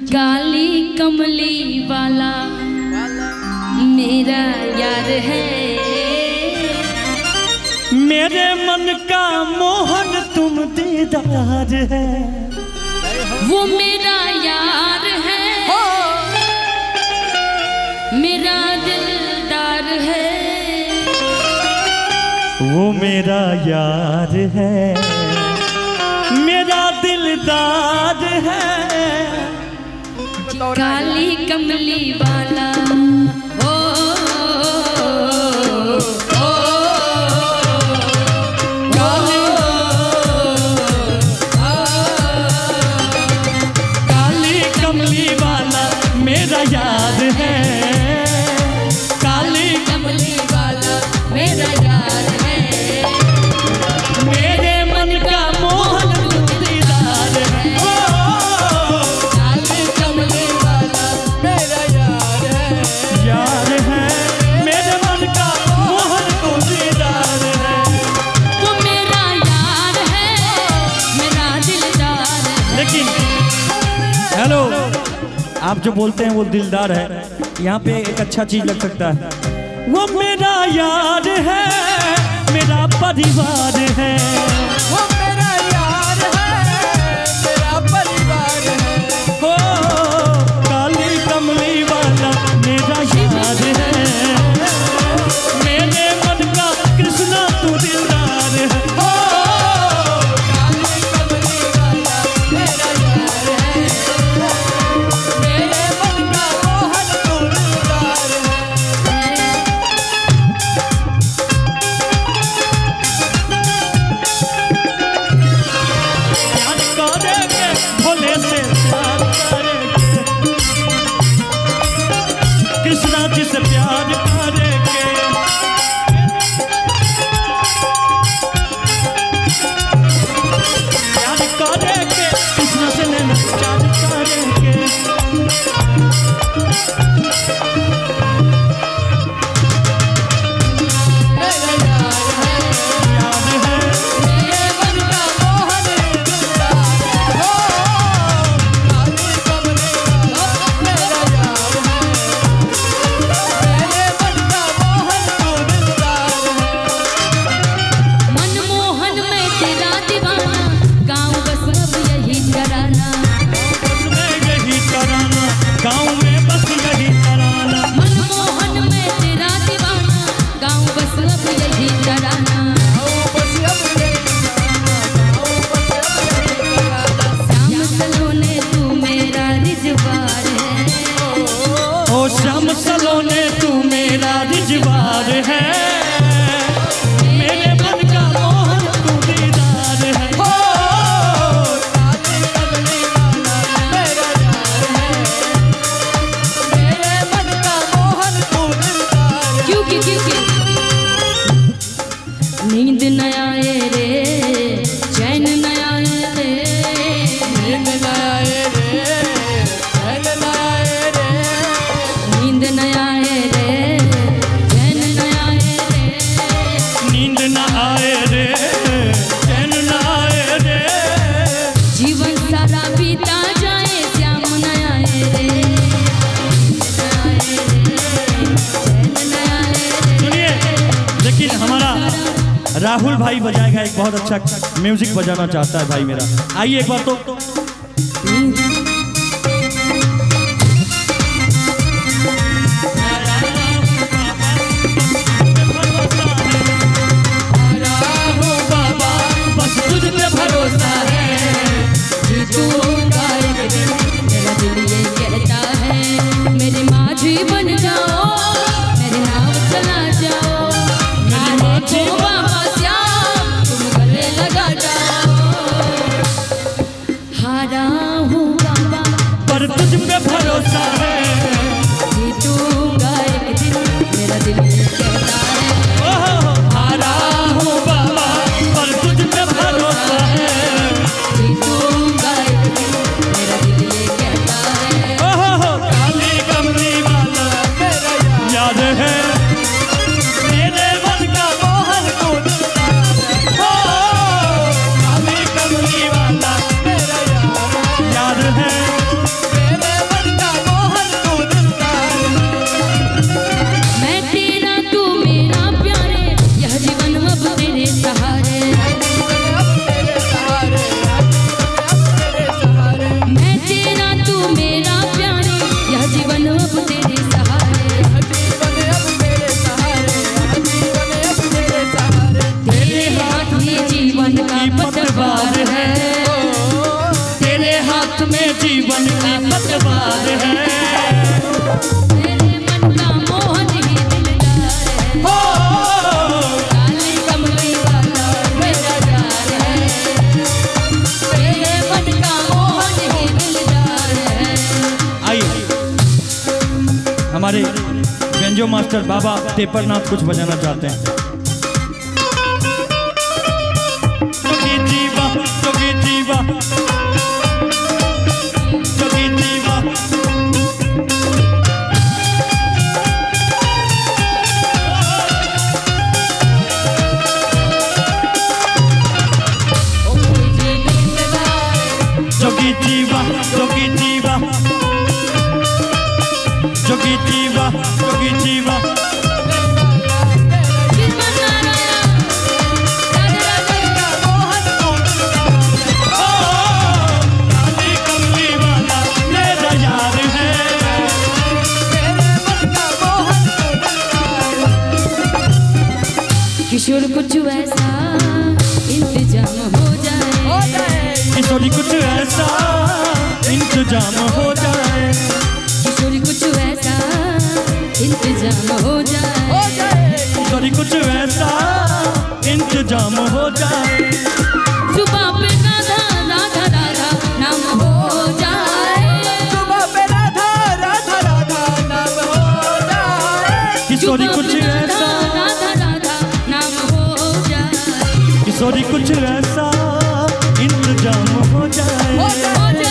काली कमली वाला मेरा यार है, मेरे मन का मोहन तुम दीदार है। वो मेरा यार है, मेरा दिलदार है। वो मेरा यार है, मेरा दिलदार है। काली कमली वाला ओ, ओ, काली कमली वाला मेरा यार है, काली कमली वाला मेरा यार है। मेरे मन का मोहन तुम दीदार है। काली कमली वाला मेरा यार है, यार है मेरे मन का मोहन तुम दीदार है। वो मेरा यार है, मेरा दिलदार है। लेकिन हेलो, आप जो बोलते हैं वो दिलदार है, यहाँ पे एक अच्छा चीज लग सकता है। वो मेरा यार है, मेरा परिवार है। वो मेरा यार है, मेरा परिवार है। हो काली कमली वाला मेरा यार है, मेरे मन का कृष्णा तू दिलदार है। हो काली कमली वाला मेरा यार है, मेरे मन का मोहन तू दिलदार है। प्यार करेंगे भोले से, प्यार करेंगे कृष्णा जी से, प्यार करेंगे। प्यार करेंगे कृष्णा से, नैना प्यार करेंगे। मेरा यार है, याद है मेरे मन का मोहन दिलदार है। हो काली कमली वाला मेरा यार है, मेरे मन का मोहन तू दिलदार है। मनमोहन में तेरा दीवाना, गाँव बस अब यही डराना। बस में यही तराना, गाँव में बस यही तराना। मनमोहन में तेरा दीवाना, गाँव बस अब यही डराना। बस अब यही गाना, बस अब यही गाना। श्याम सलोने तू मेरा रिजवार है, ओ श्याम सलोने तू मेरा रिजवार है, मेरे मन का मोहन तू दीदार है। हो काली कमली वाला मेरा यार है, मेरे मन का मोहन तू दिलदार है। क्योंकि नींद न आए रे, चैन न आए रे, नींद न आए रे, चैन न आए रे। नींद न आए रे, चैन न आए रे। नींद न आए रे, चैन न आए रे। जीवन सारा बीता जाए, श्याम न आए रे, नींद न आए रे, चैन न आए रे। सुनिए, लेकिन हमारा राहुल भाई बजाएगा, एक बहुत अच्छा म्यूजिक बजाना चाहता है भाई मेरा। आइए एक बार तो राहु बाबा बस तुझ पे भरोसा है। जीतूंगा एक दिन, मेरा दिल ये कहता है। मेरे माझी बन जाओ, मेरे नाम चला जाओ। नारे को बाबा श्याम तुम गले लगा जाओ। हारा हूँ बाबा, पर तुझ पे भरोसा है। जीतूंगा एक दिन, मेरा दिल ये कहता है। ओहो, हारा हूँ बाबा, पर तुझ पे भरोसा है। जीतूंगा एक दिन, मेरा दिल ये कहता है। ओहो, काली कमली वाला मेरा याद है, मेरे मन का मोहन तू दिलदार है। हो काली कमली वाला मेरा यार है, याद है, मेरे ये जीवन का पतवार है। मेरे मन का मोहन ही दिलदार है। हो काली कमली वाला मेरा यार है। मेरे मन का मोहन ही दिलदार है। आइए हमारे बेंजो मास्टर बाबा टेपरनाथ कुछ बजाना चाहते हैं। जोगी जीवा जोगी जीवा जोगी जीवा जोगी जीवा जोगी जीवा जोगी जीवा जोगी जीवा काली कमली वाला मेरा यार है। किशोर कुछ ऐसा इंतजाम हो जाए। किशोरी कुछ ऐसा इंतजाम हो जाए। किशोर कुछ ऐसा इंतजाम हो जाए। किशोरी कुछ ऐसा इंतजाम हो जाए। सुबह पे राधा राधा राधा नाम हो जाए। किशोरी कुछ सुबह पे ऐसा राधा राधा नाम हो जाए। किशोरी कुछ ऐसा इंतजाम हो जाए।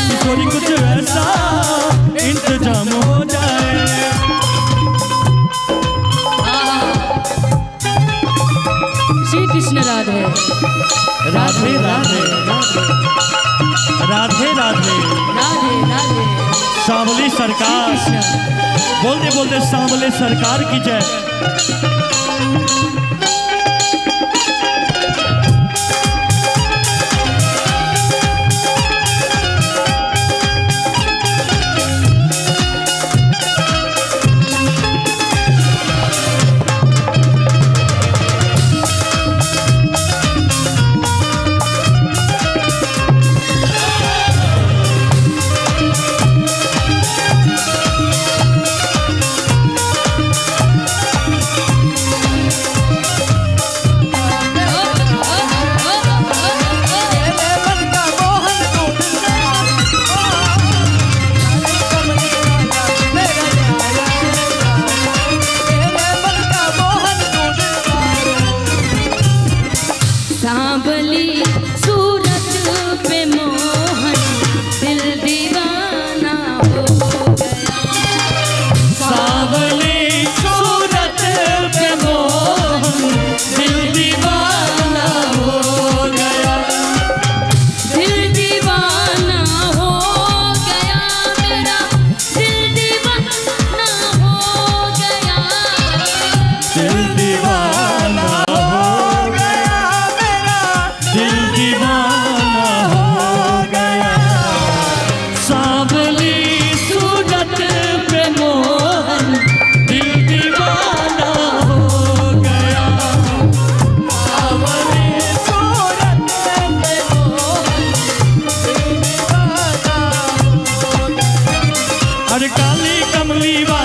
किशोरी कुछ ऐसा इंतजाम हो जाए। श्री कृष्ण राधे राधे राधे राधे राधे राधे राधे सांवली सरकार कृष्ण बोलते बोलते सांवले सरकार की जय। सांवली सूरत पे मोहन दिल दीवाना हो गया। सांवली सूरत पे मोहन दिल दीवाना हो गया। दिल दीवाना हो गया मेरा। दिल दीवाना हो गया। दिल दीवाना हो गया मेरा। दिल दीवाना हो गया। सांवली सूरत पे मोहन दिल दीवाना हो गया। सांवली सूरत पे मोहन दिल दीवाना हो गया। अरे काली कमली वाला